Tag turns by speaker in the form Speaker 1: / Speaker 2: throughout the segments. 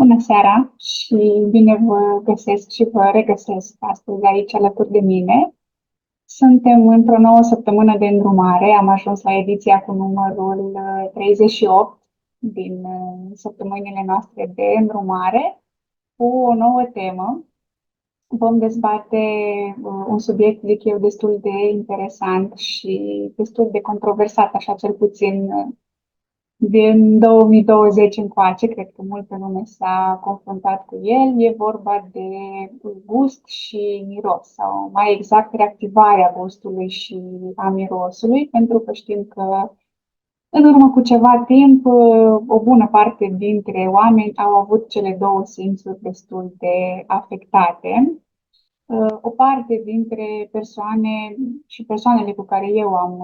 Speaker 1: Bună seara și bine vă găsesc și vă regăsesc astăzi aici alături de mine. Suntem într-o nouă săptămână de îndrumare. Am ajuns la ediția cu numărul 38 din săptămânile noastre de îndrumare cu o nouă temă. Vom dezbate un subiect, zic eu, destul de interesant și destul de controversat, așa cel puțin din 2020 încoace, cred că multă lume s-a confruntat cu el. E vorba de gust și miros, sau mai exact reactivarea gustului și a mirosului, pentru că știm că în urmă cu ceva timp o bună parte dintre oameni au avut cele două simțuri destul de afectate. O parte dintre persoane și persoanele cu care eu am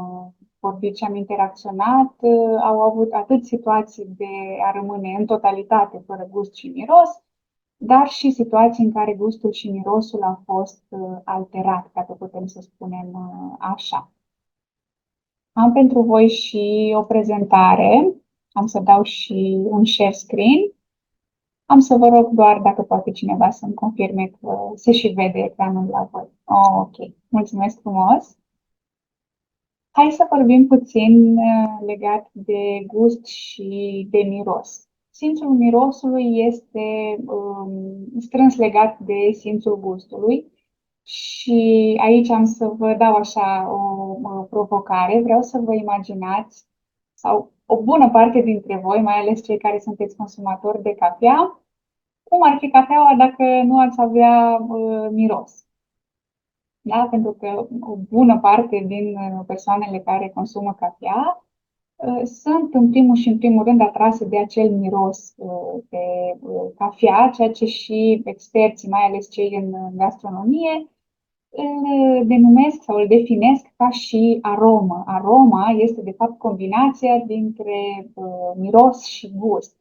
Speaker 1: vorbit și am interacționat au avut atât situații de a rămâne în totalitate fără gust și miros, dar și situații în care gustul și mirosul au fost alterat, dacă putem să spunem așa. Am pentru voi și o prezentare. Am să dau și un share screen. Am să vă rog doar dacă poate cineva să-mi confirme că se și vede ecranul la voi. Oh, ok, mulțumesc frumos. Hai să vorbim puțin legat de gust și de miros. Simțul mirosului este strâns legat de simțul gustului și aici am să vă dau așa o provocare. Vreau să vă imaginați, sau o bună parte dintre voi, mai ales cei care sunteți consumatori de cafea, cum ar fi cafeaua dacă nu ați avea miros? Da? Pentru că o bună parte din persoanele care consumă cafea sunt în primul și în primul rând atrase de acel miros de cafea, ceea ce și experții, mai ales cei în gastronomie, îl denumesc sau îl definesc ca și aromă. Aroma este de fapt combinația dintre miros și gust.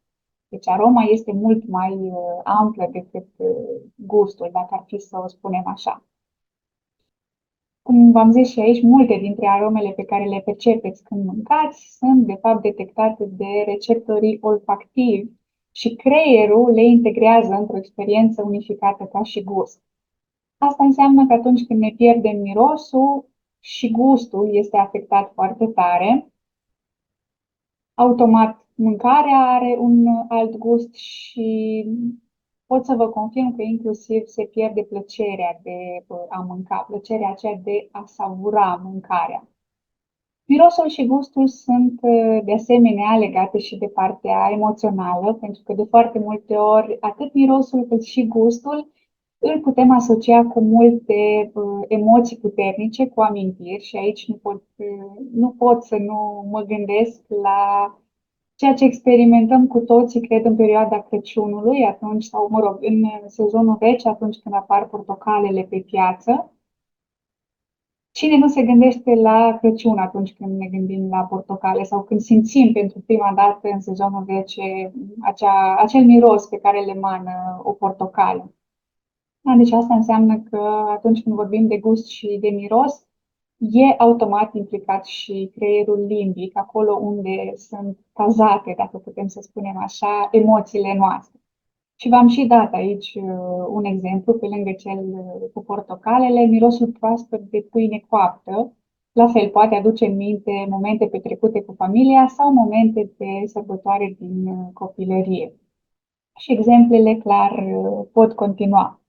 Speaker 1: Deci aroma este mult mai amplă decât gustul, dacă ar fi să o spunem așa. Cum v-am zis și aici, multe dintre aromele pe care le percepeți când mâncați sunt, de fapt, detectate de receptorii olfactivi și creierul le integrează într-o experiență unificată ca și gust. Asta înseamnă că atunci când ne pierdem mirosul, și gustul este afectat foarte tare. Automat, mâncarea are un alt gust și pot să vă confirm că inclusiv se pierde plăcerea de a mânca, plăcerea aceea de a savura mâncarea. Mirosul și gustul sunt de asemenea legate și de partea emoțională, pentru că de foarte multe ori atât mirosul cât și gustul îl putem asocia cu multe emoții puternice, cu amintiri și aici nu pot să nu mă gândesc la ceea ce experimentăm cu toții, cred, în perioada Crăciunului, atunci, sau, mă rog, în sezonul rece, atunci când apar portocalele pe piață. Cine nu se gândește la Crăciun atunci când ne gândim la portocale sau când simțim pentru prima dată în sezonul rece acel miros pe care le emană o portocală? Da, deci asta înseamnă că atunci când vorbim de gust și de miros, e automat implicat și creierul limbic, acolo unde sunt cazate, dacă putem să spunem așa, emoțiile noastre. Și v-am și dat aici un exemplu, pe lângă cel cu portocalele, mirosul proaspăt de pâine coaptă. La fel, poate aduce în minte momente petrecute cu familia sau momente de sărbătoare din copilărie. Și exemplele clar pot continua.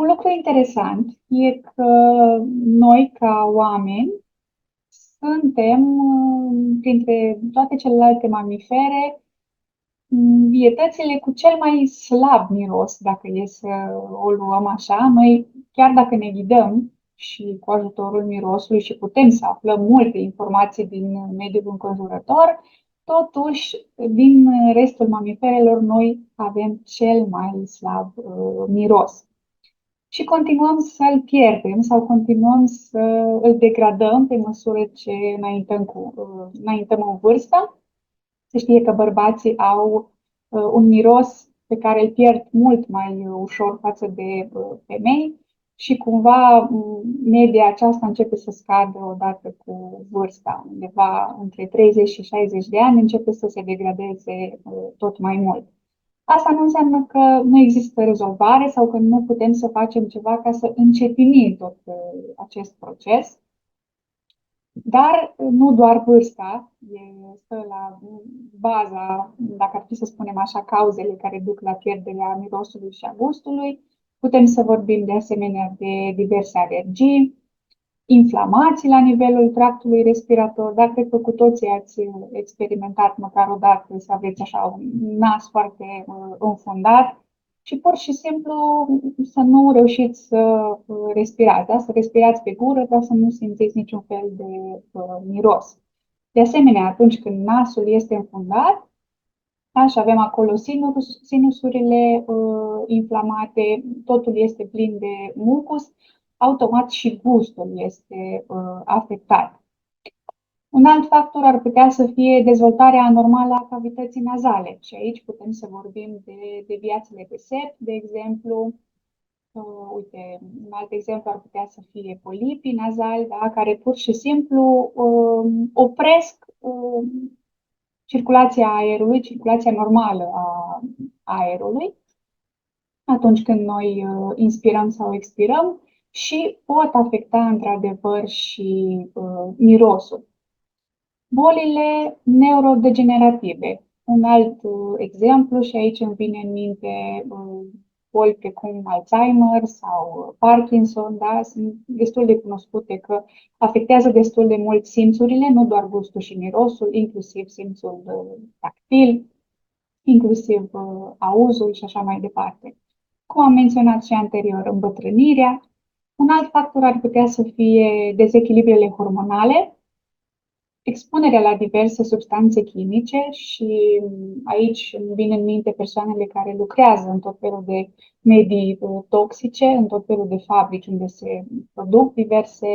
Speaker 1: Un lucru interesant e că noi, ca oameni, suntem, printre toate celelalte mamifere, vietățile cu cel mai slab miros, dacă e să o luăm așa. Noi, chiar dacă ne ghidăm și cu ajutorul mirosului și putem să aflăm multe informații din mediul înconjurător, totuși, din restul mamiferelor, noi avem cel mai slab miros. Și continuăm să-l pierdem sau continuăm să îl degradăm pe măsură ce înaintăm în vârstă. Se știe că bărbații au un miros pe care îl pierd mult mai ușor față de femei și cumva media aceasta începe să scadă odată cu vârsta. Undeva între 30 și 60 de ani începe să se degradeze tot mai mult. Asta nu înseamnă că nu există rezolvare sau că nu putem să facem ceva ca să încetinim tot acest proces, dar nu doar vârsta stă la baza, dacă ar fi să spunem așa, cauzele care duc la pierderea mirosului și a gustului. Putem să vorbim de asemenea de diverse alergii, inflamații la nivelul tractului respirator, dar cred că cu toții ați experimentat măcar o dată să aveți așa un nas foarte înfundat și pur și simplu să nu reușiți să respirați, da? Să respirați pe gură, dar să nu simțiți niciun fel de miros. De asemenea, atunci când nasul este înfundat, da, și avem acolo sinusurile inflamate, totul este plin de mucus, automat și gustul este afectat. Un alt factor ar putea să fie dezvoltarea anormală a cavității nazale și aici putem să vorbim de deviațiile de sept, de exemplu. Uite, un alt exemplu ar putea să fie polipii nazali, da, care pur și simplu opresc circulația aerului, circulația normală a aerului, atunci când noi inspirăm sau expirăm și pot afecta într-adevăr și mirosul. Bolile neurodegenerative. Un alt exemplu, și aici îmi vine în minte boli precum Alzheimer sau Parkinson, da? Sunt destul de cunoscute că afectează destul de mult simțurile, nu doar gustul și mirosul, inclusiv simțul tactil, inclusiv auzul și așa mai departe. Cum am menționat și anterior, îmbătrânirea. Un alt factor ar putea să fie dezechilibrele hormonale, expunerea la diverse substanțe chimice și aici îmi vin în minte persoanele care lucrează în tot felul de medii toxice, în tot felul de fabrici unde se produc diverse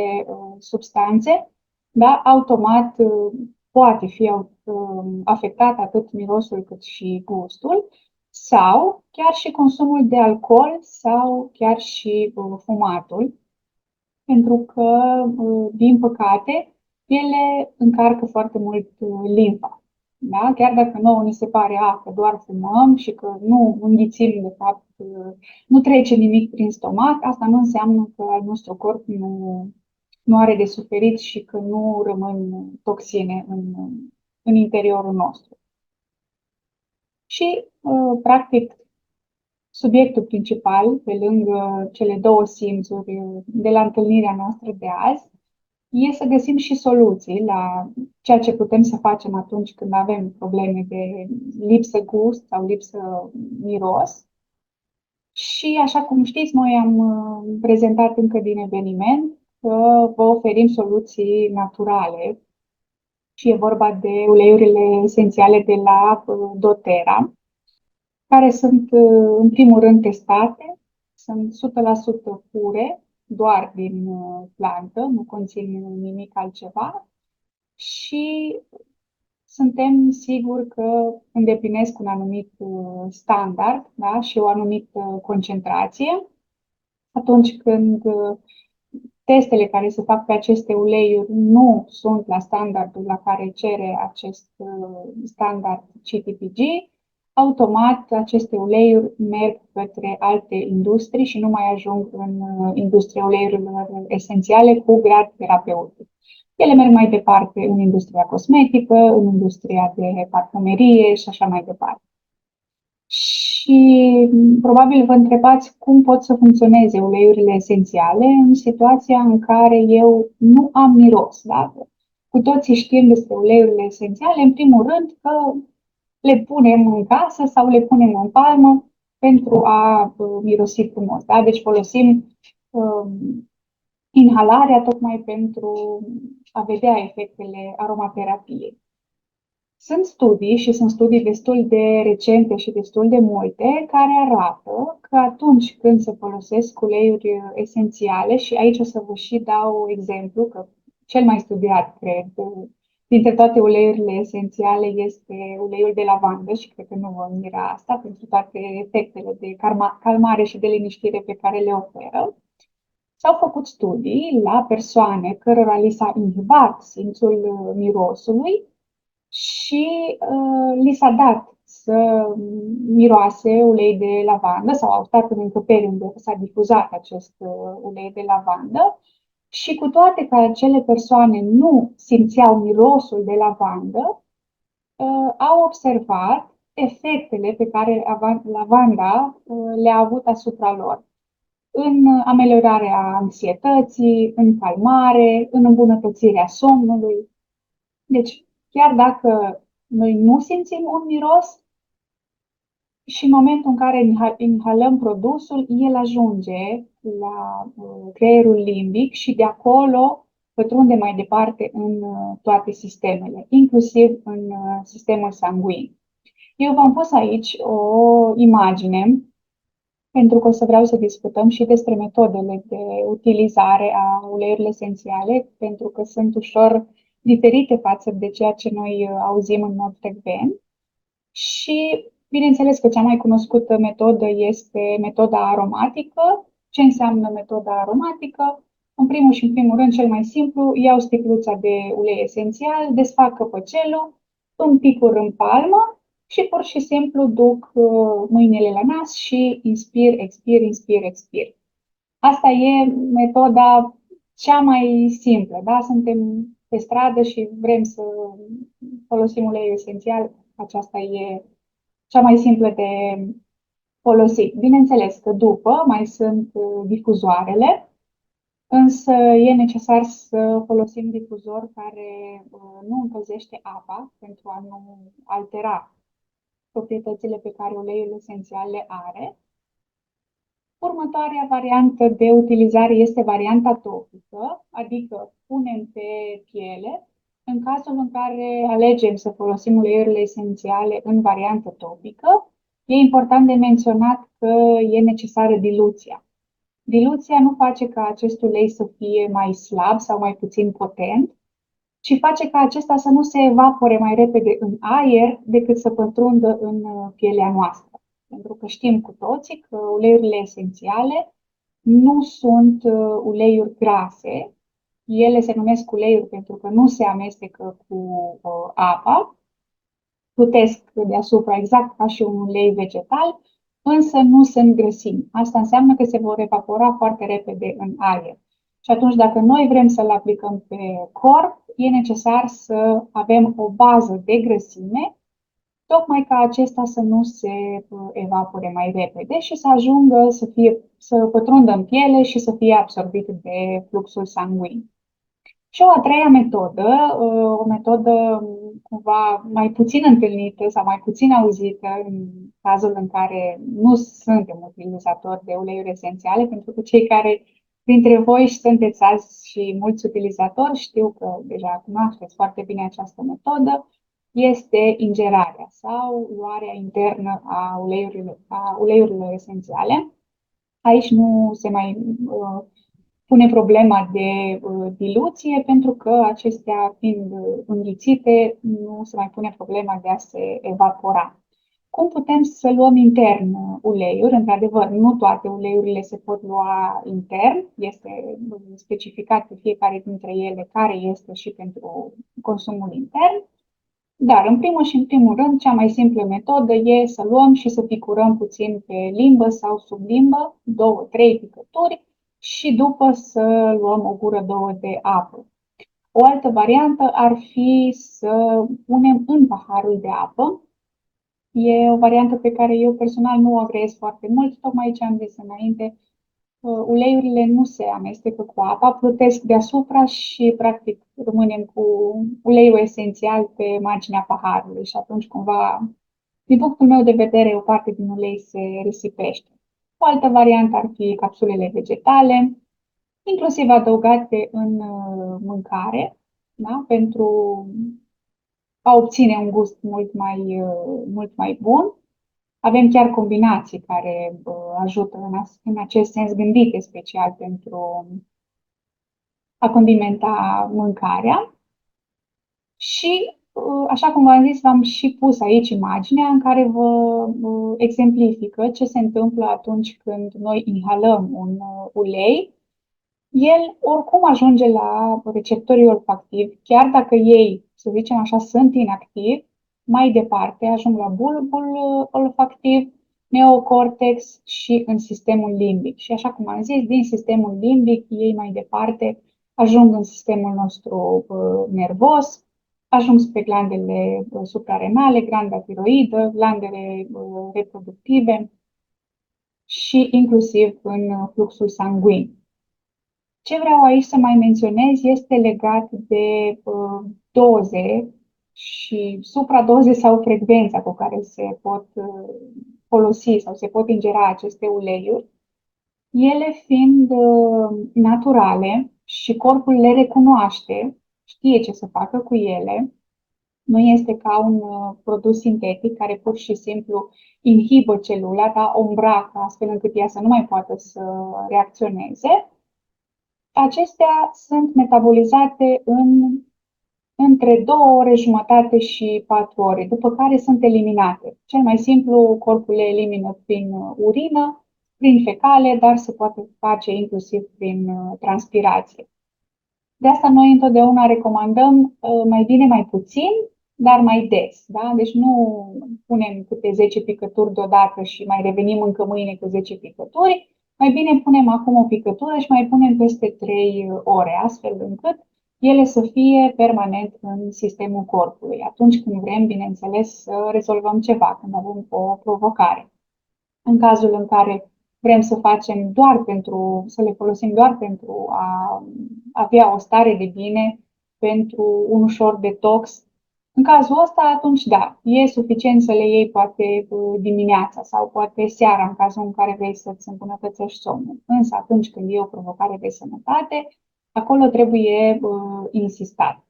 Speaker 1: substanțe, da? Automat poate fi afectat atât mirosul cât și gustul sau chiar și consumul de alcool sau chiar și fumatul, pentru că, din păcate, ele încarcă foarte mult limfa. Da? Chiar dacă nouă ni se pare că doar fumăm și că nu înghițim, de fapt, nu trece nimic prin stomac, asta nu înseamnă că al nostru corp nu are de suferit și că nu rămân toxine în interiorul nostru. Și, practic, subiectul principal, pe lângă cele două simțuri de la întâlnirea noastră de azi, e să găsim și soluții la ceea ce putem să facem atunci când avem probleme de lipsă gust sau lipsă miros. Și așa cum știți, noi am prezentat încă din eveniment că vă oferim soluții naturale și e vorba de uleiurile esențiale de la doTERRA, care sunt în primul rând testate, sunt 100% pure, doar din plantă, nu conțin nimic altceva și suntem siguri că îndeplinesc un anumit standard, da? Și o anumită concentrație. Atunci când testele care se fac pe aceste uleiuri nu sunt la standardul la care cere acest standard CTPG, automat aceste uleiuri merg către alte industrii și nu mai ajung în industria uleiurilor esențiale cu grad terapeutic. Ele merg mai departe în industria cosmetică, în industria de parfumerie și așa mai departe. Și probabil vă întrebați cum pot să funcționeze uleiurile esențiale în situația în care eu nu am miros. Da? Cu toții știm despre uleiurile esențiale, în primul rând că le punem în casă sau le punem în palmă pentru a mirosi frumos. Da? Deci folosim inhalarea tocmai pentru a vedea efectele aromaterapiei. Sunt studii și sunt studii destul de recente și destul de multe care arată că atunci când se folosesc uleiuri esențiale, și aici o să vă și dau exemplu, că cel mai studiat, cred, dintre toate uleiurile esențiale este uleiul de lavandă și cred că nu vă mira asta pentru toate efectele de calmare și de liniștire pe care le oferă. S-au făcut studii la persoane cărora li s-a inhibat simțul mirosului și li s-a dat să miroase ulei de lavandă sau au stat în încăperi unde s-a difuzat acest ulei de lavandă și cu toate că acele persoane nu simțeau mirosul de lavandă, au observat efectele pe care lavanda le-a avut asupra lor în ameliorarea anxietății, în calmare, în îmbunătățirea somnului. Deci, chiar dacă noi nu simțim un miros și în momentul în care inhalăm produsul, el ajunge la creierul limbic și de acolo pătrunde mai departe în toate sistemele, inclusiv în sistemul sanguin. Eu v-am pus aici o imagine pentru că o să vreau să discutăm și despre metodele de utilizare a uleiurilor esențiale, pentru că sunt ușor diferite față de ceea ce noi auzim în mod frecvent. Și, bineînțeles că cea mai cunoscută metodă este metoda aromatică. Ce înseamnă metoda aromatică? În primul și în primul rând, cel mai simplu, iau sticluța de ulei esențial, desfac căpăcelul, îmi picur în palmă și pur și simplu duc mâinile la nas și inspir, expir, inspir, expir. Asta e metoda cea mai simplă, da? Suntem pe stradă și vrem să folosim uleiul esențial, aceasta e cea mai simplă de folosit. Bineînțeles că după mai sunt difuzoarele, însă e necesar să folosim difuzor care nu încălzește apa pentru a nu altera proprietățile pe care uleiul esențial le are. Următoarea variantă de utilizare este varianta topică, adică punem pe piele. În cazul în care alegem să folosim uleiurile esențiale în variantă topică, e important de menționat că e necesară diluția. Diluția nu face ca acest ulei să fie mai slab sau mai puțin potent, ci face ca acesta să nu se evapore mai repede în aer decât să pătrundă în pielea noastră. Pentru că știm cu toții că uleiurile esențiale nu sunt uleiuri grase, ele se numesc uleiuri pentru că nu se amestecă cu apa, plutesc deasupra exact ca și un ulei vegetal, însă nu sunt grăsimi. Asta înseamnă că se vor evapora foarte repede în aer. Și atunci, dacă noi vrem să-l aplicăm pe corp, e necesar să avem o bază de grăsime, tocmai ca acesta să nu se evapore mai repede și să ajungă să pătrundă în piele și să fie absorbit de fluxul sanguin. Și o a treia metodă, o metodă cumva mai puțin întâlnită sau mai puțin auzită în cazul în care nu suntem utilizatori de uleiuri esențiale, pentru că cei care dintre voi sunteți azi și mulți utilizatori știu că deja cunoașteți foarte bine această metodă, este ingerarea sau luarea internă a uleiurilor esențiale. Aici nu se mai pune problema de diluție, pentru că acestea fiind înghițite, nu se mai pune problema de a se evapora. Cum putem să luăm intern uleiuri? Într-adevăr, nu toate uleiurile se pot lua intern, este specificat pe fiecare dintre ele care este și pentru consumul intern. Dar, în primul și în primul rând, cea mai simplă metodă e să luăm și să picurăm puțin pe limbă sau sub limbă, 2-3 picături, și după să luăm o gură, două de apă. O altă variantă ar fi să punem în paharul de apă. E o variantă pe care eu personal nu o agreez foarte mult, tocmai ce am zis înainte, uleiurile nu se amestecă cu apa, plutesc deasupra și practic rămânem cu uleiul esențial pe marginea paharului și atunci cumva, din punctul meu de vedere, o parte din ulei se risipește. O altă variantă ar fi capsulele vegetale, inclusiv adăugate în mâncare, da? Pentru a obține un gust mult mai bun. Avem chiar combinații care ajută în acest sens, gândite special pentru a condimenta mâncarea. Și, așa cum v-am zis, v-am și pus aici imaginea în care vă exemplifică ce se întâmplă atunci când noi inhalăm un ulei. El oricum ajunge la receptorii olfactivi, chiar dacă ei, să zicem așa, sunt inactivi, mai departe ajung la bulbul olfactiv, neocortex și în sistemul limbic. Și așa cum am zis, din sistemul limbic ei mai departe ajung în sistemul nostru nervos, ajung spre glandele suprarenale, glanda tiroidă, glandele reproductive și inclusiv în fluxul sanguin. Ce vreau aici să mai menționez este legat de doze și supradoze sau frecvența cu care se pot folosi sau se pot ingera aceste uleiuri. Ele fiind naturale și corpul le recunoaște, știe ce să facă cu ele, nu este ca un produs sintetic care pur și simplu inhibă celula, da, o îmbracă astfel încât ea să nu mai poată să reacționeze. Acestea sunt metabolizate între 2 ore jumătate și 4 ore, după care sunt eliminate. Cel mai simplu, corpul le elimină prin urină, prin fecale, dar se poate face inclusiv prin transpirație. De asta noi întotdeauna recomandăm mai bine mai puțin, dar mai des. Da? Deci nu punem câte 10 picături deodată și mai revenim încă mâine cu 10 picături. Mai bine punem acum o picătură și mai punem peste 3 ore, astfel încât ele să fie permanent în sistemul corpului. Atunci când vrem, bineînțeles, să rezolvăm ceva, când avem o provocare. În cazul în care vrem să facem să le folosim doar pentru a avea o stare de bine, pentru un ușor detox. În cazul ăsta, atunci da, e suficient să le iei poate dimineața sau poate seara, în cazul în care vrei să-ți îmbunătățești somnul. Însă atunci când e o provocare de sănătate, acolo trebuie insistat.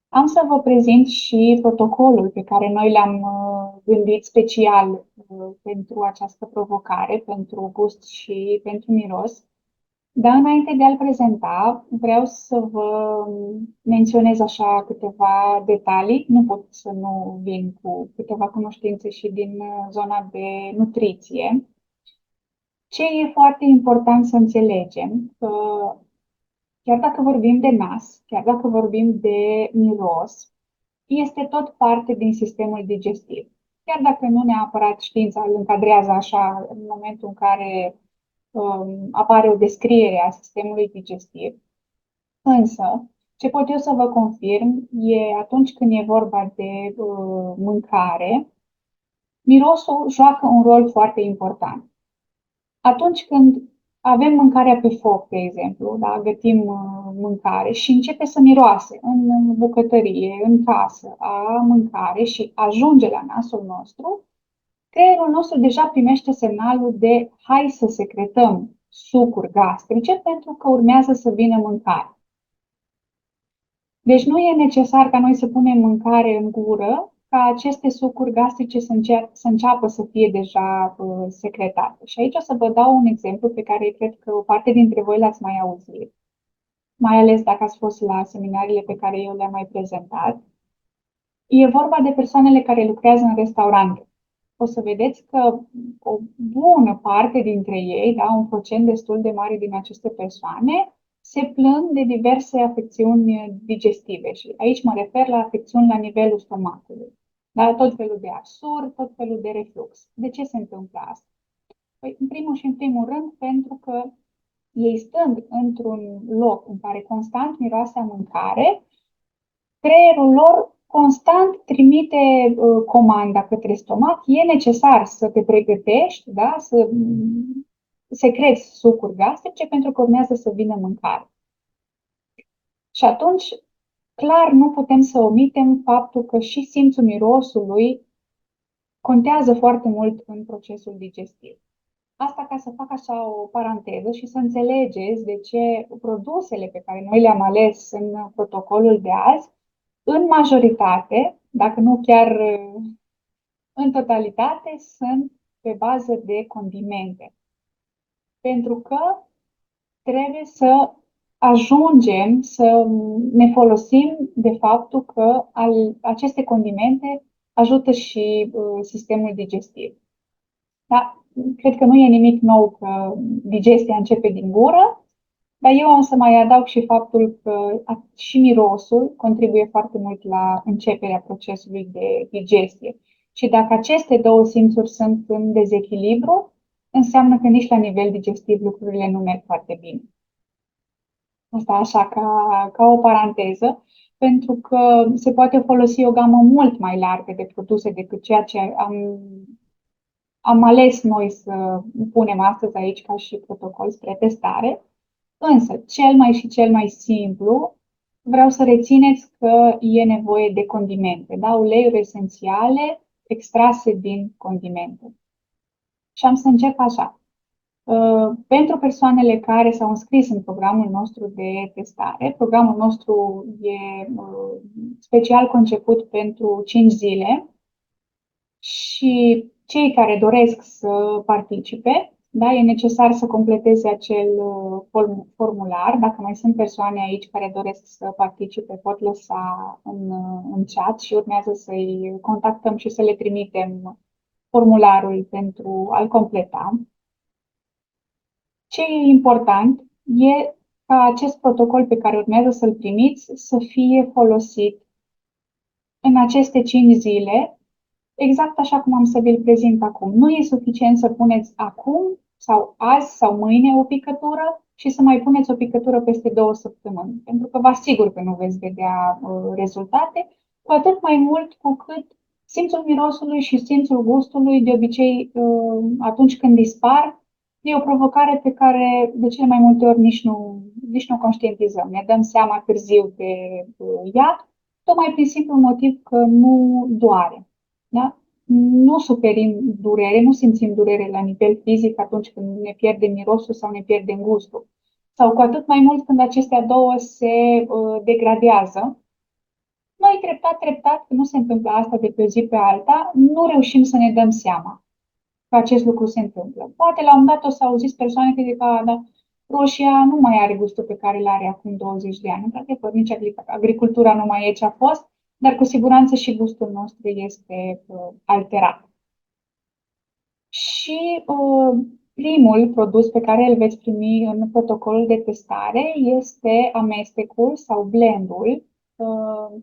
Speaker 1: Am să vă prezint și protocolul pe care noi l-am gândit special pentru această provocare, pentru gust și pentru miros. Dar înainte de a-l prezenta, vreau să vă menționez așa câteva detalii. Nu pot să nu vin cu câteva cunoștințe și din zona de nutriție. Ce e foarte important să înțelegem, că chiar dacă vorbim de nas, chiar dacă vorbim de miros, este tot parte din sistemul digestiv. Chiar dacă nu neapărat știința îl încadrează așa în momentul în care apare o descriere a sistemului digestiv, însă ce pot eu să vă confirm e atunci când e vorba de mâncare, mirosul joacă un rol foarte important. Atunci când avem mâncarea pe foc, de exemplu, da? Gătim mâncare și începe să miroase în bucătărie, în casă, a mâncare și ajunge la nasul nostru, creierul nostru deja primește semnalul de hai să secretăm sucuri gastrice pentru că urmează să vină mâncare. Deci nu e necesar ca noi să punem mâncare în gură ca aceste sucuri gastrice să înceapă să fie deja secretate. Și aici o să vă dau un exemplu pe care cred că o parte dintre voi l-ați mai auzit, mai ales dacă ați fost la seminariile pe care eu le-am mai prezentat. E vorba de persoanele care lucrează în restaurante. O să vedeți că o bună parte dintre ei, da, un procent destul de mare din aceste persoane, se plâng de diverse afecțiuni digestive și aici mă refer la afecțiuni la nivelul stomacului. Da, tot felul de arsuri, tot felul de reflux. De ce se întâmplă asta? Păi, în primul și în primul rând, pentru că ei stând într-un loc în care constant miroase a mâncare, creierul lor constant trimite comanda către stomac, e necesar să te pregătești, da? Să secreți sucuri gastrice pentru că urmează să vină mâncare. Și atunci, clar, nu putem să omitem faptul că și simțul mirosului contează foarte mult în procesul digestiv. Asta ca să fac așa o paranteză și să înțelegeți de ce produsele pe care noi le-am ales în protocolul de azi, în majoritate, dacă nu chiar în totalitate, sunt pe bază de condimente. Pentru că trebuie să ajungem să ne folosim de faptul că aceste condimente ajută și sistemul digestiv. Da? Cred că nu e nimic nou că digestia începe din gură, Dar eu am să mai adaug și faptul că și mirosul contribuie foarte mult la începerea procesului de digestie. Și dacă aceste două simțuri sunt în dezechilibru, înseamnă că nici la nivel digestiv lucrurile nu merg foarte bine. Asta așa ca o paranteză, pentru că se poate folosi o gamă mult mai largă de produse decât ceea ce am ales noi să punem astăzi aici ca și protocol spre testare. Însă, cel mai simplu, vreau să rețineți că e nevoie de condimente, da? Uleiuri esențiale extrase din condimente. Și am să încep așa. Pentru persoanele care s-au înscris în programul nostru de testare, programul nostru e special conceput pentru 5 zile și cei care doresc să participe, da, e necesar să completeze acel formular. Dacă mai sunt persoane aici care doresc să participe, pot lăsa în chat și urmează să-i contactăm și să le trimitem formularul pentru a-l completa. Ce e important e ca acest protocol pe care urmează să-l primiți să fie folosit în aceste 5 zile, exact așa cum am să vi-l prezint acum. Nu e suficient să puneți acum sau azi sau mâine o picătură și să mai puneți o picătură peste 2 săptămâni, pentru că vă asigur că nu veți vedea rezultate, cu atât mai mult cu cât simțul mirosului și simțul gustului, de obicei atunci când dispar, e o provocare pe care de cele mai multe ori nici nu conștientizăm. Ne dăm seama târziu de ea, tocmai prin simplu motiv că nu doare. Da? Nu suferim durere, nu simțim durere la nivel fizic atunci când ne pierdem mirosul sau ne pierdem gustul. Sau cu atât mai mult când acestea două se degradează. Noi treptat, că nu se întâmplă asta de pe o zi pe alta, nu reușim să ne dăm seama că acest lucru se întâmplă. Poate la un dat o să auziți persoane care zic că da, roșia nu mai are gustul pe care îl are acum 20 de ani. Într-adevăr, nici agricultura nu mai e ce a fost, dar cu siguranță și gustul nostru este alterat. Și primul produs pe care îl veți primi în protocolul de testare este amestecul sau blendul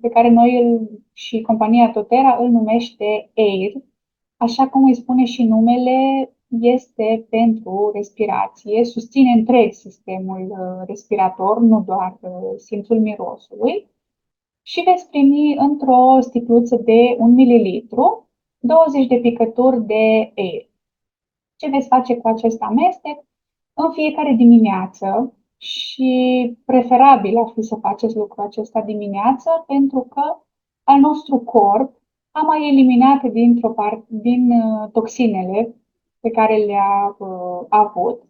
Speaker 1: pe care noi și compania Totera îl numește AIR. Așa cum îi spune și numele, este pentru respirație, susține întreg sistemul respirator, nu doar simțul mirosului. Și veți primi într-o sticluță de 1 mililitru 20 de picături de AIR. Ce veți face cu acest amestec? În fiecare dimineață și preferabil ar fi să faceți lucrul acesta dimineață pentru că al nostru corp a mai eliminat din toxinele pe care le-a avut.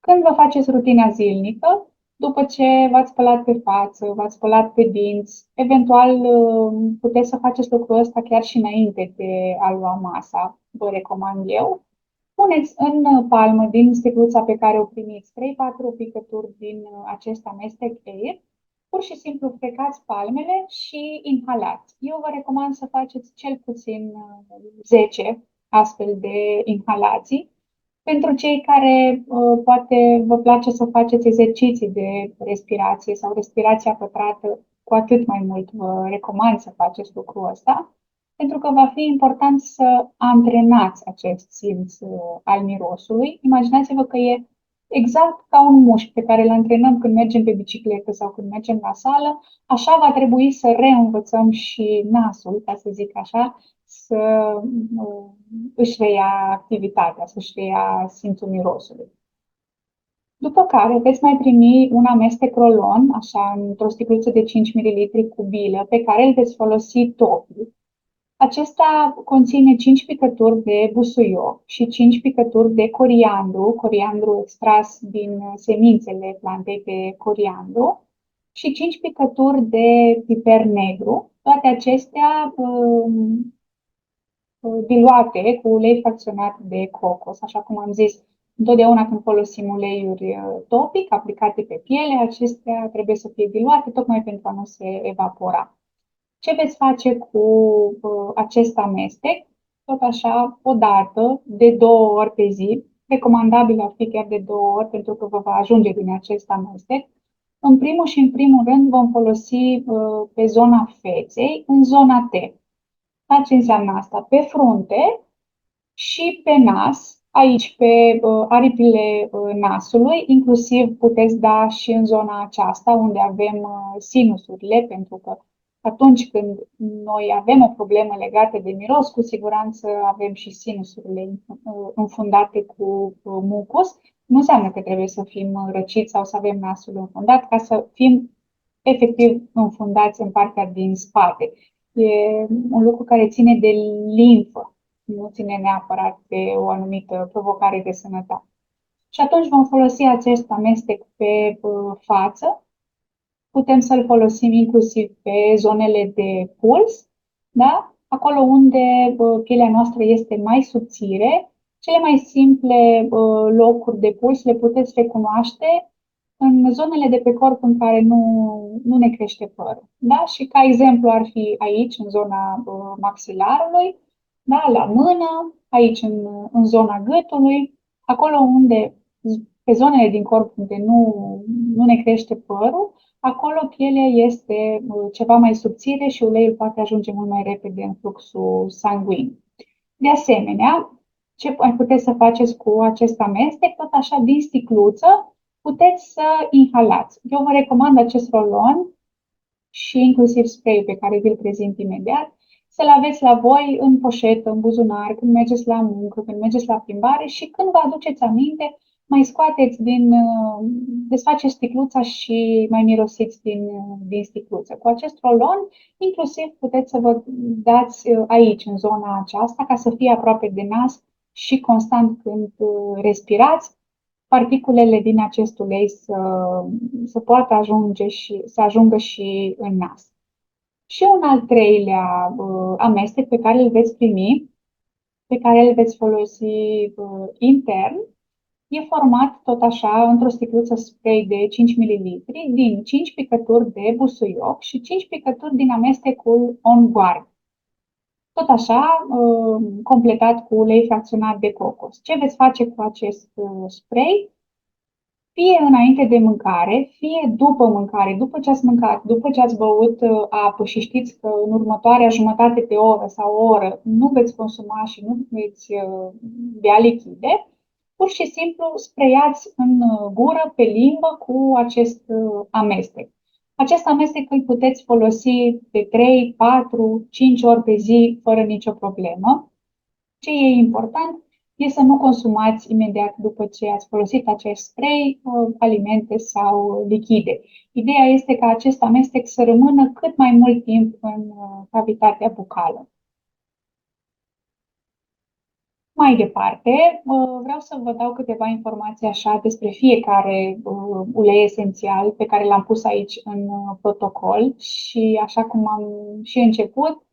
Speaker 1: Când vă faceți rutina zilnică, după ce v-ați spălat pe față, v-ați spălat pe dinți, eventual puteți să faceți lucrul ăsta chiar și înainte de a lua masa, vă recomand eu. Puneți în palmă din sticluța pe care o primiți 3-4 picături din acest amestec AIR, pur și simplu frecați palmele și inhalați. Eu vă recomand să faceți cel puțin 10 astfel de inhalații. Pentru cei care poate vă place să faceți exerciții de respirație sau respirația pătrată, cu atât mai mult vă recomand să faceți lucrul ăsta, pentru că va fi important să antrenați acest simț al mirosului. Imaginați-vă că e exact ca un mușchi pe care îl antrenăm când mergem pe bicicletă sau când mergem la sală, așa va trebui să reînvățăm și nasul, ca să zic așa, să își reia activitatea, să-și reia simțul mirosului. După care veți mai primi un amestec rolon, așa, într-o sticluță de 5 ml cu bilă, pe care îl veți folosi topic. Acesta conține 5 picături de busuioc și 5 picături de coriandru extras din semințele plantei de coriandru și 5 picături de piper negru, toate acestea diluate cu ulei fracționat de cocos. Așa cum am zis, întotdeauna când folosim uleiuri topic aplicate pe piele, acestea trebuie să fie diluate tocmai pentru a nu se evapora. Ce veți face cu acest amestec? Tot așa, o dată, de 2 ori pe zi, recomandabil ar fi chiar de 2 ori, pentru că vă va ajunge din acest amestec. În primul și în primul rând vom folosi pe zona feței, în zona T. Ce înseamnă asta? Pe frunte și pe nas, aici pe aripile nasului, inclusiv puteți da și în zona aceasta unde avem sinusurile, pentru că atunci când noi avem o problemă legată de miros, cu siguranță avem și sinusurile înfundate cu mucus. Nu înseamnă că trebuie să fim răciți sau să avem nasul înfundat ca să fim efectiv înfundați în partea din spate. E un lucru care ține de limfă, nu ține neapărat de o anumită provocare de sănătate. Și atunci vom folosi acest amestec pe față. Putem să-l folosim inclusiv pe zonele de puls, da? Acolo unde pielea noastră este mai subțire. Cele mai simple locuri de puls le puteți recunoaște în zonele de pe corp în care nu ne crește părul. Da? Și ca exemplu ar fi aici, în zona maxilarului, da? La mână, aici în zona gâtului, acolo unde, pe zonele din corp unde nu ne crește părul, acolo pielea este ceva mai subțire și uleiul poate ajunge mult mai repede în fluxul sanguin. De asemenea, ce mai puteți să faceți cu acest amestec? Tot așa, din sticluță, puteți să inhalați. Eu vă recomand acest rolon și inclusiv spray pe care vi-l prezint imediat, să-l aveți la voi în poșetă, în buzunar, când mergeți la muncă, când mergeți la plimbare și când vă aduceți aminte, mai scoateți desfaceți sticluța și mai mirosiți din sticluță. Cu acest rolon, inclusiv puteți să vă dați aici, în zona aceasta, ca să fie aproape de nas și constant când respirați, particulele din acest ulei să poată să ajungă și în nas. Și un al treilea amestec pe care îl veți primi, pe care îl veți folosi intern, e format tot așa într-o sticluță spray de 5 ml din 5 picături de busuioc și 5 picături din amestecul On Guard. Tot așa, completat cu ulei fracționat de cocos. Ce veți face cu acest spray? Fie înainte de mâncare, fie după mâncare, după ce ați mâncat, după ce ați băut apă și știți că în următoarea jumătate de oră sau o oră nu veți consuma și nu veți bea lichide, pur și simplu sprăiați în gură, pe limbă, cu acest amestec. Acest amestec îl puteți folosi de 3, 4, 5 ori pe zi fără nicio problemă. Ce e important e să nu consumați imediat după ce ați folosit acest spray alimente sau lichide. Ideea este ca acest amestec să rămână cât mai mult timp în cavitatea bucală. Mai departe, vreau să vă dau câteva informații așa despre fiecare ulei esențial pe care l-am pus aici în protocol și așa cum am și început,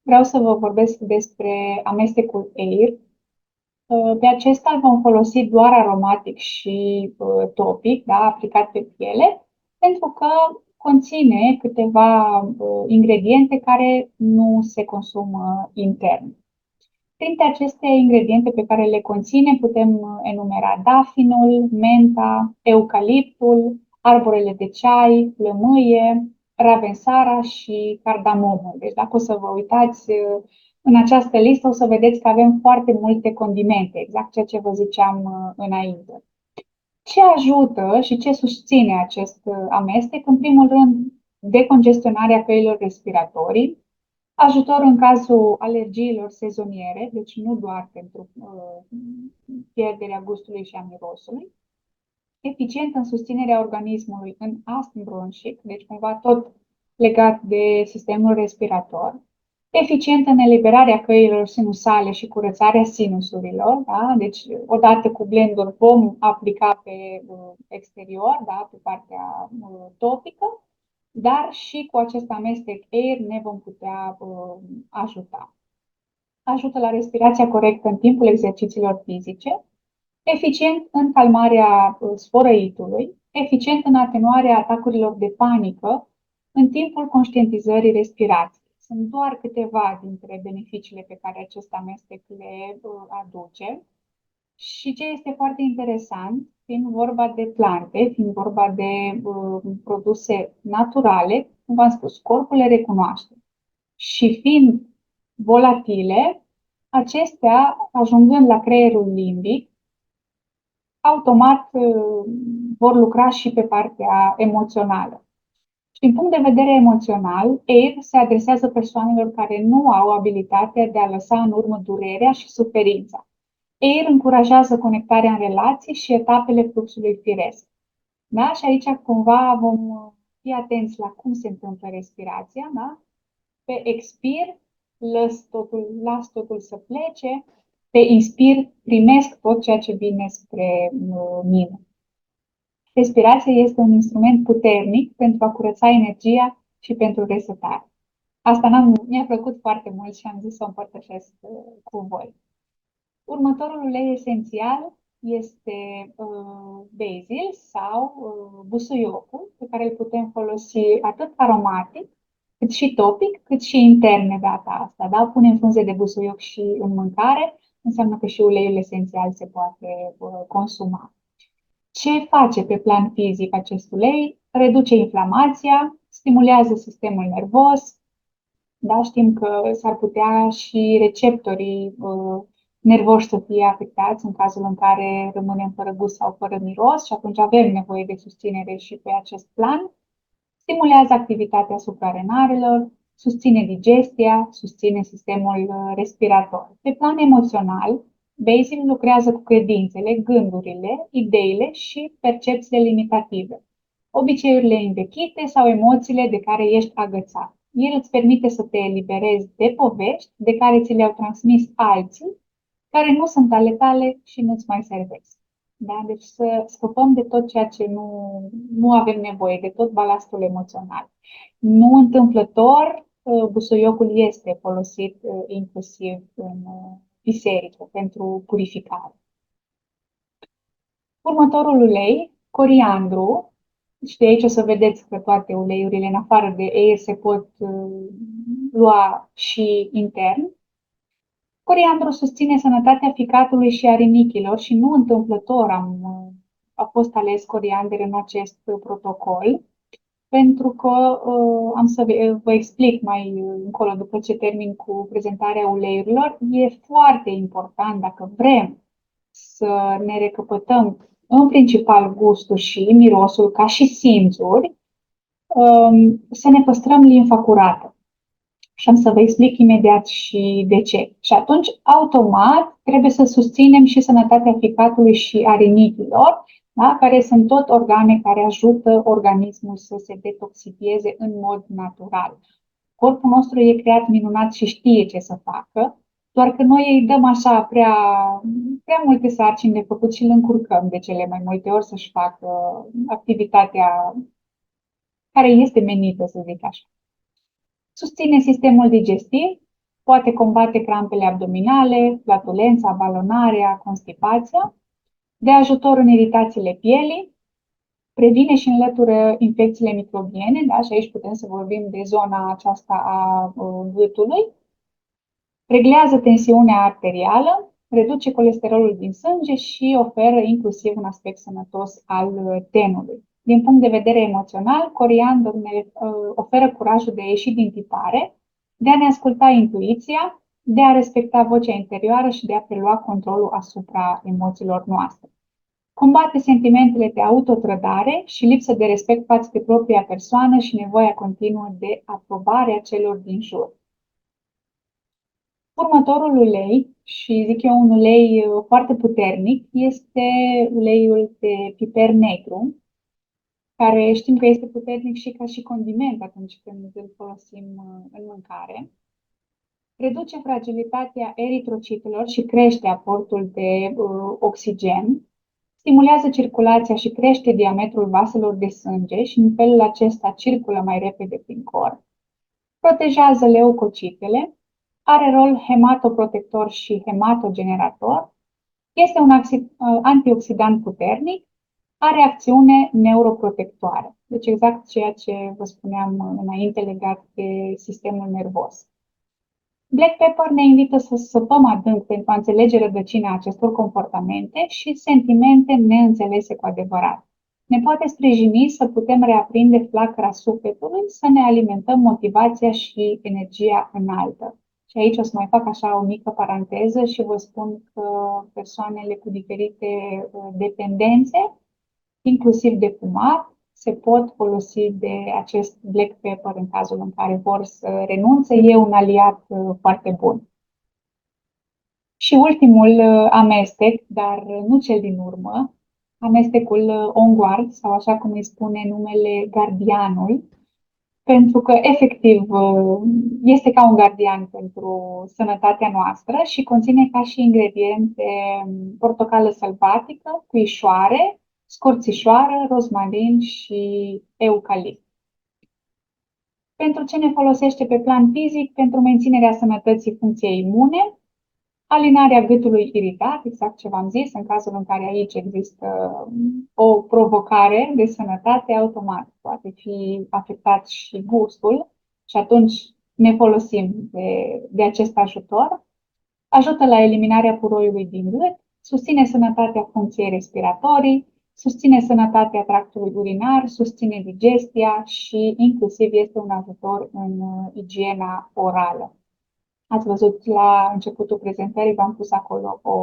Speaker 1: vreau să vă vorbesc despre amestecul Air. Pe acesta îl vom folosi doar aromatic și topic, da, aplicat pe piele, pentru că conține câteva ingrediente care nu se consumă intern. Printre aceste ingrediente pe care le conține putem enumera dafinul, menta, eucaliptul, arborele de ceai, lămâie, ravensara și cardamomul. Deci dacă o să vă uitați în această listă, o să vedeți că avem foarte multe condimente, exact ceea ce vă ziceam înainte. Ce ajută și ce susține acest amestec? În primul rând, decongestionarea căilor respiratorii, ajutor în cazul alergiilor sezoniere, deci nu doar pentru pierderea gustului și a mirosului, eficient în susținerea organismului în astm bronșic, deci cumva tot legat de sistemul respirator, eficient în eliberarea căilor sinusale și curățarea sinusurilor, da? Deci odată cu blendul vom aplica pe exterior, da? Pe partea topică, dar și cu acest amestec Air ne vom putea ajuta. Ajută la respirația corectă în timpul exercițiilor fizice, eficient în calmarea sfărăitului, eficient în atenuarea atacurilor de panică în timpul conștientizării respirației. Sunt doar câteva dintre beneficiile pe care acest amestec le aduce. Și ce este foarte interesant, fiind vorba de plante, fiind vorba de produse naturale, cum v-am spus, corpul le recunoaște. Și fiind volatile, acestea, ajungând la creierul limbic, automat vor lucra și pe partea emoțională. Și din punct de vedere emoțional, AIR se adresează persoanelor care nu au abilitatea de a lăsa în urmă durerea și suferința. AIR încurajează conectarea în relații și etapele fluxului firesc. Da? Și aici cumva vom fi atenți la cum se întâmplă respirația. Da? Pe expir, las totul să plece. Pe inspir, primesc tot ceea ce vine spre mine. Respirația este un instrument puternic pentru a curăța energia și pentru resetare. Asta mi-a plăcut foarte mult și am zis să o împărtășesc cu voi. Următorul ulei esențial este basil sau busuiocul, pe care îl putem folosi atât aromatic, cât și topic, cât și intern de data asta. Da? Punem frunze de busuioc și în mâncare, înseamnă că și uleiul esențial se poate consuma. Ce face pe plan fizic acest ulei? Reduce inflamația, stimulează sistemul nervos. Da, știm că s-ar putea și receptorii nervoși să fie afectați în cazul în care rămânem fără gust sau fără miros și atunci avem nevoie de susținere și pe acest plan. Stimulează activitatea suprarenarelor, susține digestia, susține sistemul respirator. Pe plan emoțional, Basil lucrează cu credințele, gândurile, ideile și percepțiile limitative, obiceiurile învechite sau emoțiile de care ești agățat. El îți permite să te eliberezi de povești de care ți le-au transmis alții, care nu sunt ale tale și nu-ți mai servesc. Da? Deci să scăpăm de tot ceea ce nu avem nevoie, de tot balastul emoțional. Nu întâmplător, busuiocul este folosit inclusiv în biserică pentru purificare. Următorul ulei, coriandru. Și de aici o să vedeți că toate uleiurile, în afară de AIR, se pot lua și intern. Coriandru susține sănătatea ficatului și a rinichilor și nu întâmplător a fost ales coriander în acest protocol, pentru că am să vă explic mai încolo, după ce termin cu prezentarea uleiurilor, e foarte important dacă vrem să ne recăpătăm în principal gustul și mirosul ca și simțuri, să ne păstrăm limfa curată. Și am să vă explic imediat și de ce. Și atunci, automat, trebuie să susținem și sănătatea ficatului și a rinichilor, da? Care sunt tot organe care ajută organismul să se detoxifieze în mod natural. Corpul nostru e creat minunat și știe ce să facă, doar că noi îi dăm așa prea multe sarcini de făcut și îl încurcăm de cele mai multe ori să-și facă activitatea care este menită, să zic așa. Susține sistemul digestiv, poate combate crampele abdominale, flatulența, balonarea, constipația, de ajutor în iritațiile pielii, previne și înlătură infecțiile microbiene, da? Și aici putem să vorbim de zona aceasta a gâtului, reglează tensiunea arterială, reduce colesterolul din sânge și oferă inclusiv un aspect sănătos al tenului. Din punct de vedere emoțional, coriandrul ne oferă curajul de a ieși din tipare, de a ne asculta intuiția, de a respecta vocea interioară și de a prelua controlul asupra emoțiilor noastre. Combate sentimentele de autotrădare și lipsă de respect față de propria persoană și nevoia continuă de aprobare a celor din jur. Următorul ulei, și zic eu un ulei foarte puternic, este uleiul de piper negru, care știm că este puternic și ca și condiment atunci când îl folosim în mâncare. Reduce fragilitatea eritrocitelor și crește aportul de oxigen, stimulează circulația și crește diametrul vaselor de sânge și în felul acesta circulă mai repede prin corp. Protejează leucocitele, are rol hematoprotector și hematogenerator, este un antioxidant puternic, are acțiune neuroprotectoare. Deci exact ceea ce vă spuneam înainte legat de sistemul nervos. Black pepper ne invită să săpăm adânc pentru a înțelege rădăcina acestor comportamente și sentimente neînțelese cu adevărat. Ne poate sprijini să putem reaprinde flacăra sufletului, să ne alimentăm motivația și energia înaltă. Și aici o să mai fac așa o mică paranteză și vă spun că persoanele cu diferite dependențe, inclusiv de fumat, se pot folosi de acest black pepper în cazul în care vor să renunțe. E un aliat foarte bun. Și ultimul amestec, dar nu cel din urmă, amestecul On Guard, sau așa cum îi spune numele, gardianul, pentru că efectiv este ca un gardian pentru sănătatea noastră și conține ca și ingrediente portocală sălbatică, puișoare, scorțișoară, rozmarin și eucalipt. Pentru ce ne folosește pe plan fizic? Pentru menținerea sănătății funcției imune, alinarea gâtului iritat, exact ce v-am zis, în cazul în care aici există o provocare de sănătate, automat poate fi afectat și gustul și atunci ne folosim de acest ajutor. Ajută la eliminarea puroiului din gât, susține sănătatea funcției respiratorii, susține sănătatea tractului urinar, susține digestia și inclusiv este un ajutor în igiena orală. Ați văzut la începutul prezentării, v-am pus acolo o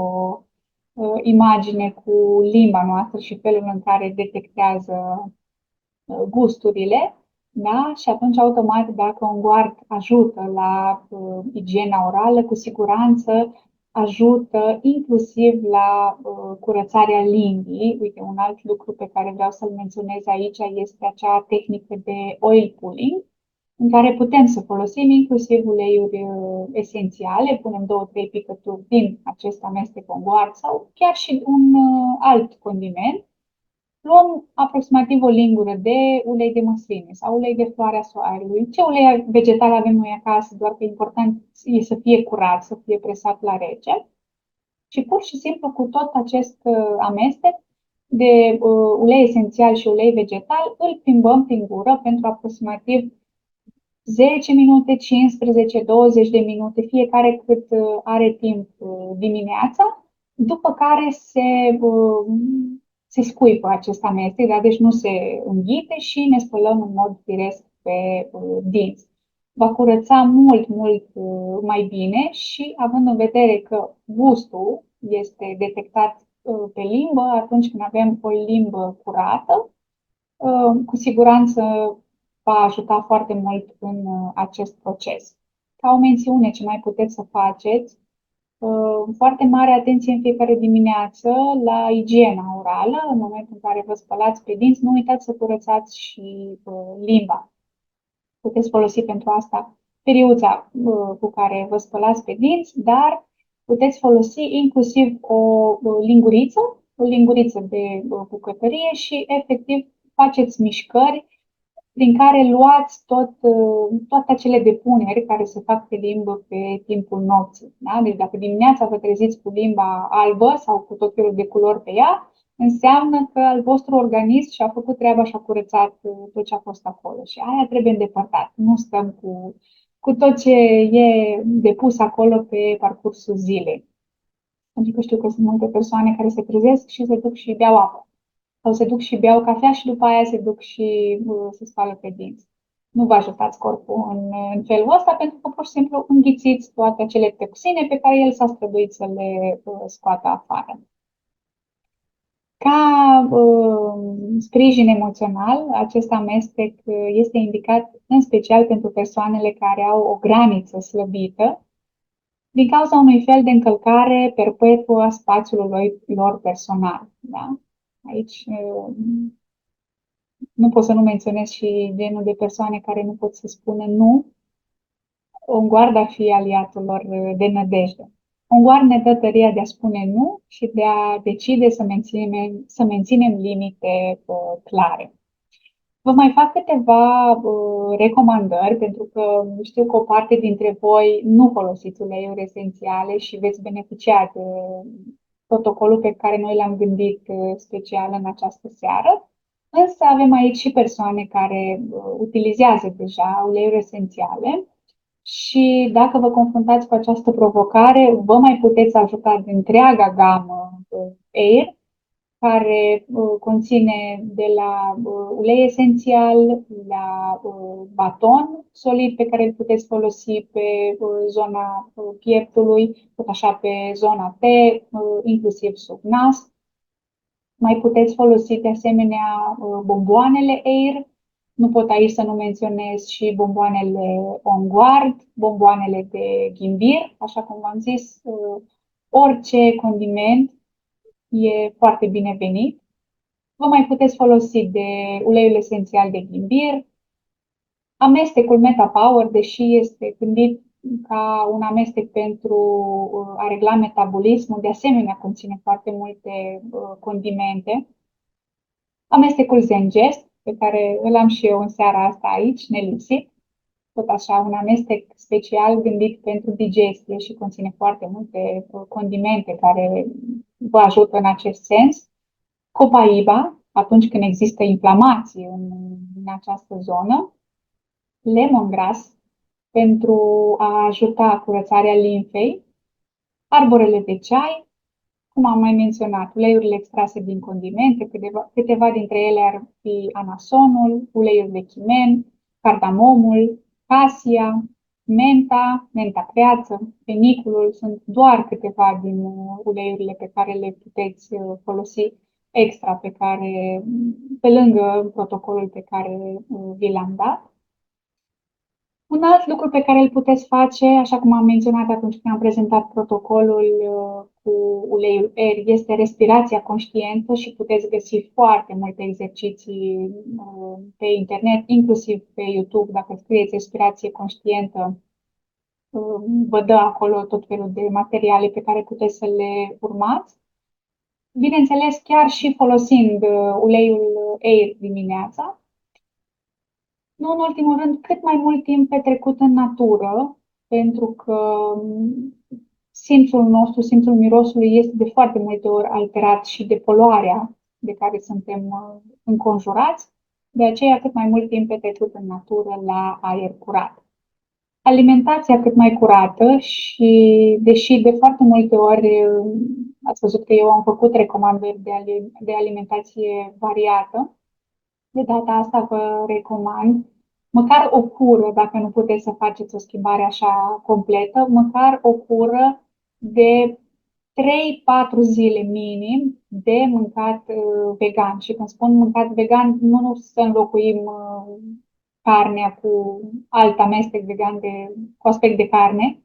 Speaker 1: imagine cu limba noastră și felul în care detectează gusturile, da? Și atunci, automat, dacă un guard ajută la igiena orală, cu siguranță ajută inclusiv la curățarea limbii. Uite, un alt lucru pe care vreau să-l menționez aici este acea tehnică de oil pulling, în care putem să folosim inclusiv uleiuri esențiale, punem 2-3 picături din acest amestec în guard sau chiar și un alt condiment. Luăm aproximativ o lingură de ulei de măsline sau ulei de floarea soarelui. Ce ulei vegetal avem noi acasă, doar că important e să fie curat, să fie presat la rece. Și pur și simplu cu tot acest amestec de ulei esențial și ulei vegetal, îl plimbăm prin gură pentru aproximativ 10 minute, 15, 20 de minute, fiecare cât are timp dimineața, după care se scuipă acest amestec, da? Deci nu se înghite și ne spălăm în mod firesc pe dinți. Va curăța mult, mult mai bine și având în vedere că gustul este detectat pe limbă, atunci când avem o limbă curată, cu siguranță va ajuta foarte mult în acest proces. Ca o mențiune, ce mai puteți să faceți, foarte mare atenție în fiecare dimineață la igiena orală. În momentul în care vă spălați pe dinți, nu uitați să curățați și limba. Puteți folosi pentru asta periuța cu care vă spălați pe dinți, dar puteți folosi inclusiv o linguriță de bucătărie și efectiv faceți mișcări prin care luați toate acele depuneri care se fac pe limbă pe timpul nopții. Da? Deci dacă dimineața vă treziți cu limba albă sau cu tot felul de culori pe ea, înseamnă că al vostru organism și-a făcut treaba și a curățat tot ce a fost acolo. Și aia trebuie îndepărtat. Nu stăm cu tot ce e depus acolo pe parcursul zilei. Pentru că știu că sunt multe persoane care se trezesc și se duc și beau apă. Sau se duc și beau cafea și după aia se duc și se spală pe dinți. Nu vă ajutați corpul în felul ăsta pentru că pur și simplu înghițiți toate acele toxine pe care el s-a străduit să le scoată afară. Ca sprijin emoțional, acest amestec este indicat în special pentru persoanele care au o graniță slăbită din cauza unui fel de încălcare perpetuă a spațiului lor personal. Da? Aici nu pot să nu menționez și genul de persoane care nu pot să spună nu. Un guard ar fi aliatul lor de nădejde. Un guard ne dă tăria de a spune nu și de a decide să menținem limite clare. Vă mai fac câteva recomandări, pentru că știu că o parte dintre voi nu folosiți uleiuri esențiale și veți beneficia de protocolul pe care noi l-am gândit special în această seară. Însă avem aici și persoane care utilizează deja uleiuri esențiale Și dacă vă confruntați cu această provocare, vă mai puteți ajuta de întreaga gamă Air, care conține de la ulei esențial, la baton solid pe care îl puteți folosi pe zona pieptului, tot așa pe zona T, inclusiv sub nas. Mai puteți folosi de asemenea bomboanele Air. Nu pot aici să nu menționez și bomboanele On Guard, bomboanele de ghimbir, așa cum v-am zis, orice condiment e foarte binevenit. Vă mai puteți folosi de uleiul esențial de ghimbir. Amestecul Meta Power, deși este gândit ca un amestec pentru a regla metabolismul, de asemenea conține foarte multe condimente. Amestecul Zengest, pe care îl am și eu în seara asta aici, nelipsit, tot așa, un amestec special gândit pentru digestie și conține foarte multe condimente care vă ajută în acest sens. Copaiba, atunci când există inflamație în această zonă. Lemongrass, pentru a ajuta curățarea limfei. Arborele de ceai, cum am mai menționat, uleiurile extrase din condimente, câteva dintre ele ar fi anasonul, uleiul de chimen, cardamomul, casia, menta, menta creață, feniculul, sunt doar câteva din uleiurile pe care le puteți folosi extra pe lângă protocolul pe care vi l-am dat. Un alt lucru pe care îl puteți face, așa cum am menționat atunci când am prezentat protocolul cu uleiul Air, este respirația conștientă și puteți găsi foarte multe exerciții pe internet, inclusiv pe YouTube. Dacă scrieți respirație conștientă, vă dă acolo tot felul de materiale pe care puteți să le urmați. Bineînțeles, chiar și folosind uleiul Air dimineața. Nu în ultimul rând, cât mai mult timp petrecut în natură, pentru că simțul nostru, simțul mirosului este de foarte multe ori alterat și de poluarea de care suntem înconjurați, de aceea cât mai mult timp petrecut în natură la aer curat. Alimentația cât mai curată și, deși de foarte multe ori ați văzut că eu am făcut recomandări de alimentație variată, de data asta vă recomand măcar o cură, dacă nu puteți să faceți o schimbare așa completă, măcar o cură de 3-4 zile minim de mâncat vegan. Și când spun mâncat vegan, nu să înlocuim carnea cu alt amestec vegan cu aspect de carne,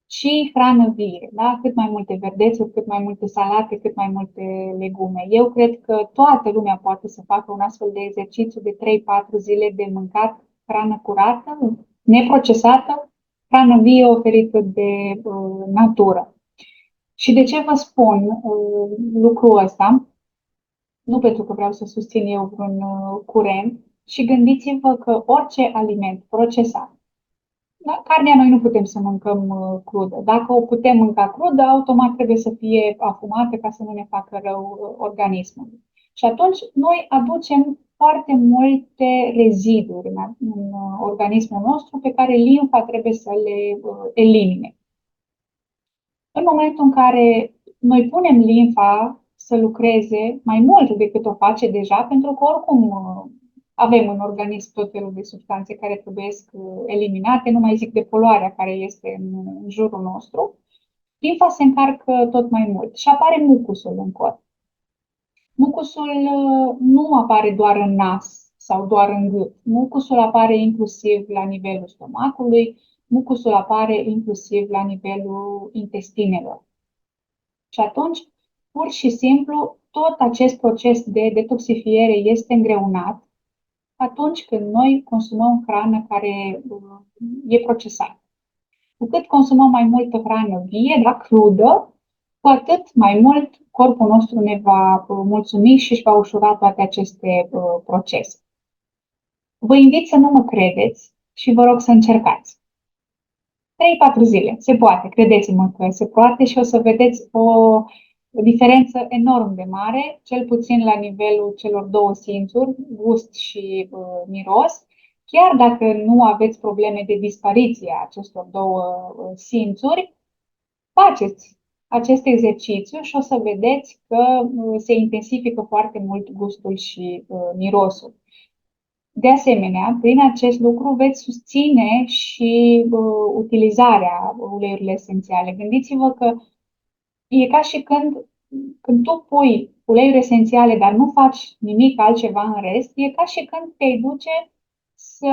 Speaker 1: și hrană vie, da? Cât mai multe verdețuri, cât mai multe salate, cât mai multe legume. Eu cred că toată lumea poate să facă un astfel de exercițiu de 3-4 zile de mâncat hrană curată, neprocesată, hrană vie oferită de natură. Și de ce vă spun lucrul ăsta? Nu pentru că vreau să susțin eu vreun curent, și gândiți-vă că orice aliment procesat, da? Carnea noi nu putem să mâncăm crudă. Dacă o putem mânca crudă, automat trebuie să fie afumată ca să nu ne facă rău organismului. Și atunci noi aducem foarte multe reziduri în organismul nostru pe care limfa trebuie să le elimine. În momentul în care noi punem limfa să lucreze mai mult decât o face deja, pentru că oricum avem în organism tot felul de substanțe care trebuie eliminate, nu mai zic de poluarea care este în jurul nostru, limfa se încarcă tot mai mult și apare mucusul în corp. Mucusul nu apare doar în nas sau doar în gât. Mucusul apare inclusiv la nivelul stomacului, mucusul apare inclusiv la nivelul intestinelor. Și atunci, pur și simplu, tot acest proces de detoxifiere este îngreunat atunci când noi consumăm hrană care e procesată. Cu cât consumăm mai multă hrană vie, dar crudă, cu atât mai mult corpul nostru ne va mulțumi și își va ușura toate aceste procese. Vă invit să nu mă credeți și vă rog să încercați. 3-4 zile, se poate, credeți-mă că se poate și o să vedeți o diferență enorm de mare, cel puțin la nivelul celor două simțuri, gust și miros, chiar dacă nu aveți probleme de dispariție a acestor două simțuri, faceți acest exercițiu și o să vedeți că se intensifică foarte mult gustul și mirosul. De asemenea, prin acest lucru veți susține și utilizarea uleiurilor esențiale. Gândiți-vă că e ca și când tu pui uleiuri esențiale, dar nu faci nimic altceva în rest, e ca și când te duce să,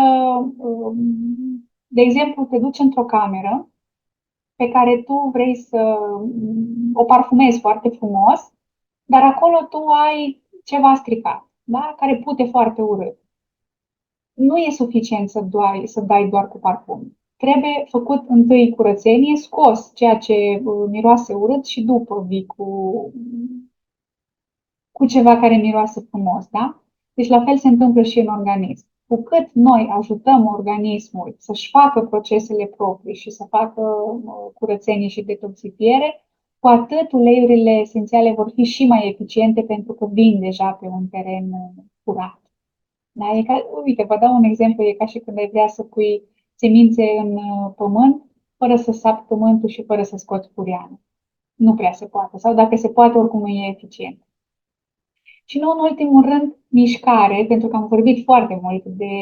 Speaker 1: de exemplu, te duci într-o cameră pe care tu vrei să o parfumezi foarte frumos, dar acolo tu ai ceva stricat, da? Care pute foarte urât. Nu e suficient să dai doar cu parfum. Trebuie făcut întâi curățenie, scos ceea ce miroase urât și după vii cu ceva care miroase frumos, da? Deci la fel se întâmplă și în organism. Cu cât noi ajutăm organismul să-și facă procesele proprii și să facă curățenie și detoxifiere, cu atât uleiurile esențiale vor fi și mai eficiente pentru că vin deja pe un teren curat. Da? Uite, vă dau un exemplu, e ca și când ai vrea să pui semințe în pământ, fără să sapi pământul și fără să scoți furianul. Nu prea se poate, sau dacă se poate, oricum e eficient. Și nu în ultimul rând, mișcare, pentru că am vorbit foarte mult de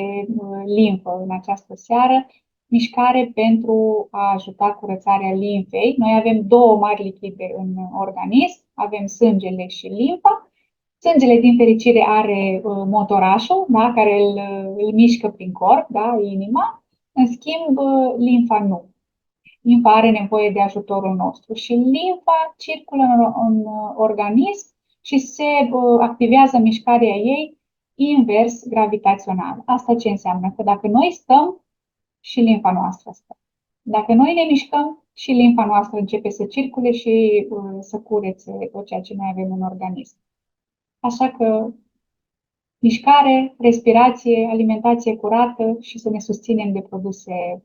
Speaker 1: limfă în această seară, mișcare pentru a ajuta curățarea limfei. Noi avem două mari lichide în organism, avem sângele și limfa. Sângele, din fericire, are motorașul, da, care îl mișcă prin corp, da, inima. În schimb, limfa nu. Limfa are nevoie de ajutorul nostru și limfa circulă în organism și se activează mișcarea ei invers gravitațional. Asta ce înseamnă? Că dacă noi stăm, și limfa noastră stă. Dacă noi ne mișcăm, și limfa noastră începe să circule și să curețe tot ceea ce noi avem în organism. Așa că mișcare, respirație, alimentație curată și să ne susținem de produse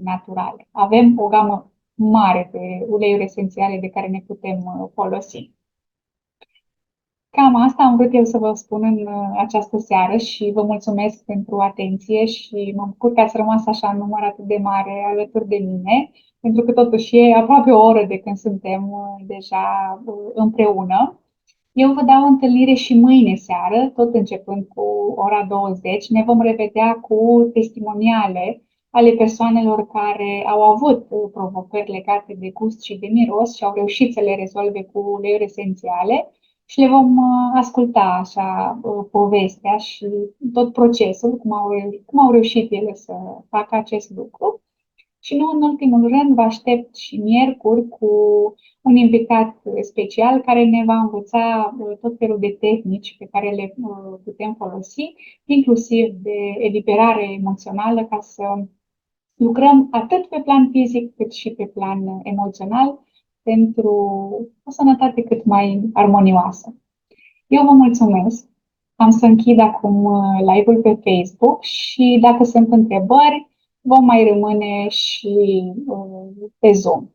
Speaker 1: naturale. Avem o gamă mare de uleiuri esențiale de care ne putem folosi. Cam asta am vrut eu să vă spun în această seară și vă mulțumesc pentru atenție și mă bucur că ați rămas așa în număr atât de mare alături de mine, pentru că totuși e aproape o oră de când suntem deja împreună. Eu vă dau întâlnire și mâine seară, tot începând cu ora 20. Ne vom revedea cu testimoniale ale persoanelor care au avut provocări legate de gust și de miros și au reușit să le rezolve cu uleiuri esențiale și le vom asculta așa povestea și tot procesul, cum au reușit ele să facă acest lucru. Și nu în ultimul rând, vă aștept și miercuri cu un invitat special care ne va învăța tot felul de tehnici pe care le putem folosi, inclusiv de eliberare emoțională, ca să lucrăm atât pe plan fizic cât și pe plan emoțional pentru o sănătate cât mai armonioasă. Eu vă mulțumesc. Am să închid acum live-ul pe Facebook și dacă sunt întrebări, vom mai rămâne și pe Zoom.